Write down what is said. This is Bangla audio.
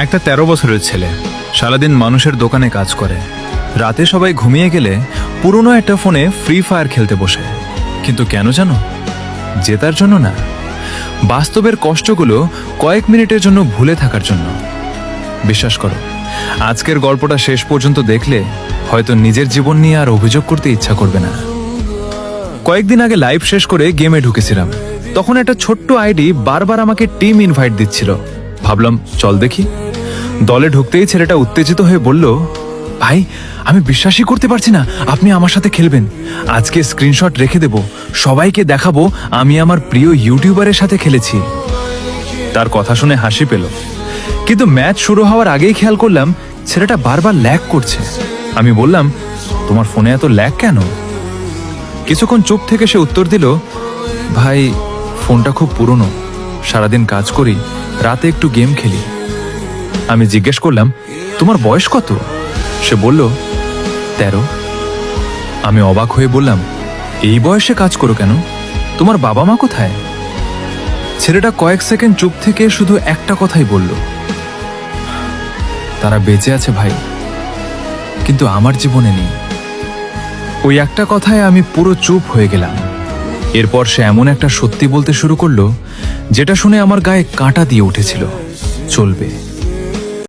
একটা 13 বছরের ছেলে সারাদিন মানুষের দোকানে কাজ করে, রাতে সবাই ঘুমিয়ে গেলে পুরনো একটা ফোনে ফ্রি ফায়ার খেলতে বসে। কিন্তু কেন জানো? জেতার জন্য না, বাস্তবের কষ্টগুলো কয়েক মিনিটের জন্য ভুলে থাকার জন্য। বিশ্বাস করো, আজকের গল্পটা শেষ পর্যন্ত দেখলে হয়তো নিজের জীবন নিয়ে আর অভিযোগ করতে ইচ্ছা করবে না। কয়েকদিন আগে লাইভ শেষ করে গেমে ঢুকেছিলাম, তখন একটা ছোট্ট আইডি বারবার আমাকে টিম ইনভাইট দিচ্ছিল। ভাবলাম চল দেখি। দলে ঢুকতেই ছেলেটা উত্তেজিত হয়ে বলল, ভাই আমি বিশ্বাসই করতে পারছি না আপনি আমার সাথে খেলবেন। আজকে স্ক্রিনশট রেখে দেব, সবাইকে দেখাবো আমি আমার প্রিয় ইউটিউবারের সাথে খেলেছি। তার কথা শুনে হাসি পেল, কিন্তু ম্যাচ শুরু হওয়ার আগেই খেয়াল করলাম ছেলেটা বারবার ল্যাগ করছে। আমি বললাম, তোমার ফোনে এত ল্যাগ কেন? কিছুক্ষণ চুপ থেকে সে উত্তর দিল, ভাই ফোনটা খুব পুরনো, সারাদিন কাজ করি, রাতে একটু গেম খেলি। আমি জিজ্ঞেস করলাম, তোমার বয়স কত? সে বলল 13। আমি অবাক হয়ে বললাম, এই বয়সে কাজ করো কেন? তোমার বাবা মা কোথায়? ছেলেটা কয়েক সেকেন্ড চুপ থেকে শুধু একটা কথাই বলল, তারা বেঁচে আছে ভাই, কিন্তু আমার জীবনে নেই। ওই একটা কথায় আমি পুরো চুপ হয়ে গেলাম। এরপর সে এমন একটা সত্যি বলতে শুরু করলো যেটা শুনে আমার গায়ে কাঁটা দিয়ে উঠেছিল। চলবে।